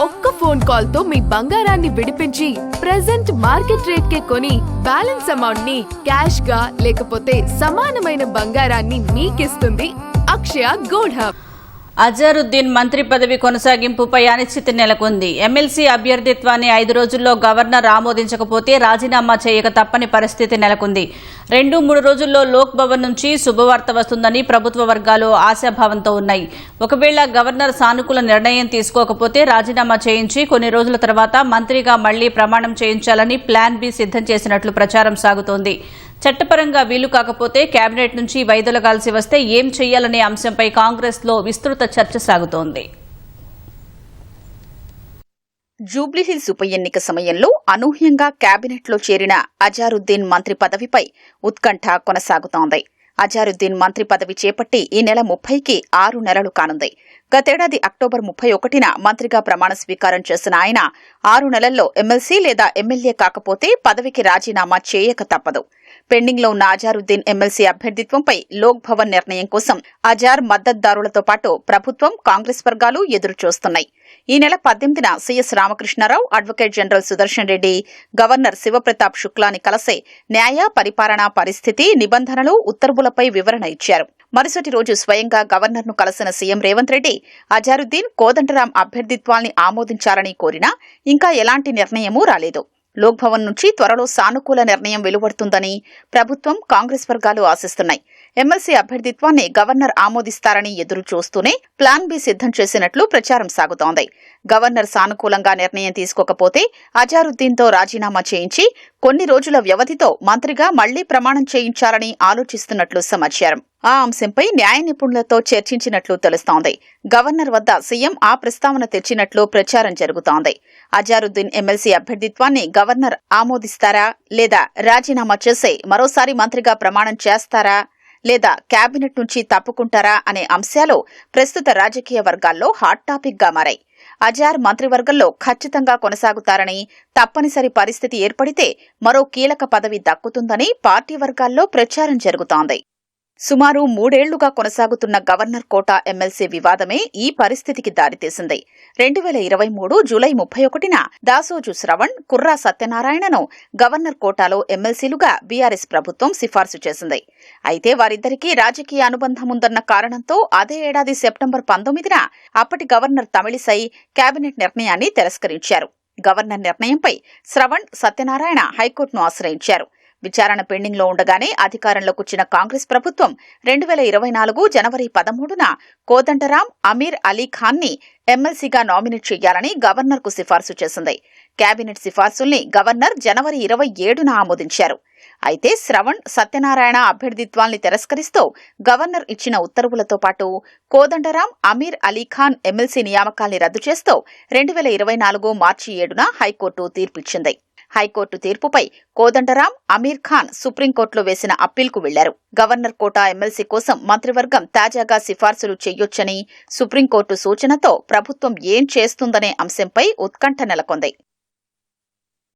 ఒక్క phone call తో మీ బంగారాన్ని విడిపించి ప్రెజెంట్ మార్కెట్ రేట్ కే కొని బ్యాలెన్స్ అమౌంట్ ని క్యాష్ గా లేకపోతే సమానమైన బంగారాన్ని మీకిస్తుంది అక్షయ గోల్డ్ హబ్. అజారుద్దీన్ మంత్రి పదవి కొనసాగింపుపై అనిశ్చితి నెలకొంది. ఎమ్మెల్సీ అభ్యర్థిత్వాన్ని 5 రోజుల్లో గవర్నర్ ఆమోదించకపోతే రాజీనామా చేయక తప్పని పరిస్థితి నెలకొంది. 2-3 రోజుల్లో లోక్ భవన్ నుంచి శుభవార్త వస్తుందని ప్రభుత్వ వర్గాలు ఆశాభావంతో ఉన్నాయి. ఒకవేళ గవర్నర్ సానుకూల నిర్ణయం తీసుకోకపోతే రాజీనామా చేయించి కొన్ని రోజుల తర్వాత మంత్రిగా మళ్లీ ప్రమాణం చేయించాలని ప్లాన్ బి సిద్దం చేసినట్లు ప్రచారం సాగుతోంది. చట్టపరంగా వీలు కాకపోతే కేబినెట్ నుంచి వైదొలగాల్సి వస్తే ఏం చేయాలనే అంశంపై కాంగ్రెస్ లో విస్తృత చర్చ సాగుతోంది. జూబ్లీహిల్స్ ఉప ఎన్నిక సమయంలో అనూహ్యంగా కేబినెట్లో చేరిన అజారుద్దీన్ మంత్రి పదవిపై ఉత్కంఠ కొనసాగుతోంది. అజారుద్దీన్ మంత్రి పదవి చేపట్టి ఈ నెల 30కి 6 నెలలు కానుంది. గతేడాది అక్టోబర్ 31న మంత్రిగా ప్రమాణ స్వీకారం చేసిన ఆయన 6 నెలల్లో ఎమ్మెల్సీ లేదా ఎమ్మెల్యే కాకపోతే పదవికి రాజీనామా చేయక తప్పదు. పెండింగ్ లో ఉన్న అజారుద్దీన్ ఎమ్మెల్సీ అభ్యర్థిత్వంపై లోక్ భవన్ నిర్ణయం కోసం అజార్ మద్దతుదారులతో పాటు ప్రభుత్వం, కాంగ్రెస్ వర్గాలు ఎదురుచూస్తున్నాయి. ఈ నెల 18న CS Ramakrishna Rao, advocate general Sudarshan Reddy, governor Shivpratap శుక్లాని కలిసి న్యాయ, పరిపాలనా పరిస్థితి, నిబంధనలు, ఉత్తర్వులపై వివరణ ఇచ్చారు. మరుసటి రోజు స్వయంగా గవర్నర్ను కలిసిన సీఎం రేవంత్ రెడ్డి అజారుద్దీన్, కోదండరాం అభ్యర్థిత్వాల్ని ఆమోదించాలని కోరినా ఇంకా ఎలాంటి నిర్ణయమూ రాలేదు. లోక్ భవన్ నుంచి త్వరలో సానుకూల నిర్ణయం వెలువడుతుందని ప్రభుత్వం, కాంగ్రెస్ వర్గాలు ఆశిస్తున్నాయి. ఎమ్మెల్సీ అభ్యర్థిత్వాన్ని గవర్నర్ ఆమోదిస్తారని ఎదురు చూస్తూనే ప్లాన్ బి సిద్దం చేసినట్లు ప్రచారం సాగుతోంది. గవర్నర్ సానుకూలంగా నిర్ణయం తీసుకోకపోతే అజారుద్దీన్తో రాజీనామా చేయించి కొన్ని రోజుల వ్యవధితో మంత్రిగా మళ్లీ ప్రమాణం చేయించాలని ఆలోచిస్తున్నట్లు సమాచారం. ఆ అంశంపై న్యాయ నిపుణులతో చర్చించినట్లు తెలుస్తోంది. గవర్నర్ వద్ద సీఎం ఆ ప్రస్తావన తెచ్చినట్లు ప్రచారం జరుగుతోంది. అజారుద్దీన్ ఎమ్మెల్సీ అభ్యర్థిత్వాన్ని గవర్నర్ ఆమోదిస్తారా లేదా రాజీనామా చేసి మరోసారి మంత్రిగా ప్రమాణం చేస్తారా లేదా కేబినెట్ నుంచి తప్పుకుంటారా అనే అంశాలు ప్రస్తుత రాజకీయ వర్గాల్లో హాట్ టాపిక్ గా మారాయి. అజార్ మంత్రివర్గంలో ఖచ్చితంగా కొనసాగుతారని, తప్పనిసరి పరిస్థితి ఏర్పడితే మరో కీలక పదవి దక్కుతుందని పార్టీ వర్గాల్లో ప్రచారం జరుగుతోంది. సుమారు 3 ఏళ్లుగా కొనసాగుతున్న గవర్నర్ కోటా ఎమ్మెల్సీ వివాదమే ఈ పరిస్థితికి దారితీసింది. 2023 జూలై 31న దాసోజు శ్రవణ్, కుర్రా సత్యనారాయణను గవర్నర్ కోటాలో ఎమ్మెల్సీలుగా బీఆర్ఎస్ ప్రభుత్వం సిఫార్సు చేసింది. అయితే వారిద్దరికీ రాజకీయ అనుబంధముందన్న కారణంతో అదే ఏడాది సెప్టెంబర్ 19న అప్పటి గవర్నర్ తమిళిసై కేబినెట్ నిర్ణయాన్ని తిరస్కరించారు. గవర్నర్ నిర్ణయంపై శ్రవణ్, సత్యనారాయణ హైకోర్టును ఆశ్రయించారు. విచారణ పెండింగ్ లో ఉండగానే అధికారంలోకి వచ్చిన కాంగ్రెస్ ప్రభుత్వం 2024 జనవరి 13న కోదండరాం, అమీర్ అలీ ఖాన్ ని ఎమ్మెల్సీగా నామినేట్ చేయాలని గవర్నర్ కు సిఫార్సు చేసింది. కేబినెట్ సిఫార్సుల్ని గవర్నర్ జనవరి 27న ఆమోదించారు. అయితే శ్రవణ్, సత్యనారాయణ అభ్యర్థిత్వాల్ని తిరస్కరిస్తూ గవర్నర్ ఇచ్చిన ఉత్తర్వులతో పాటు కోదండరాం, అమీర్ అలీ ఖాన్ ఎమ్మెల్సీ నియామకాల్ని రద్దు చేస్తూ 2024 మార్చి 7న హైకోర్టు తీర్పిచ్చింది. హైకోర్టు తీర్పుపై కోదండరాం, అమీర్ ఖాన్ సుప్రీంకోర్టులో వేసిన అప్పీల్కు వెళ్లారు. గవర్నర్ కోటా ఎమ్మెల్సీ కోసం మంత్రివర్గం తాజాగా సిఫార్సులు చేయొచ్చని సుప్రీంకోర్టు సూచనతో ప్రభుత్వం ఏం చేస్తుందనే అంశంపై ఉత్కంఠ నెలకొంది.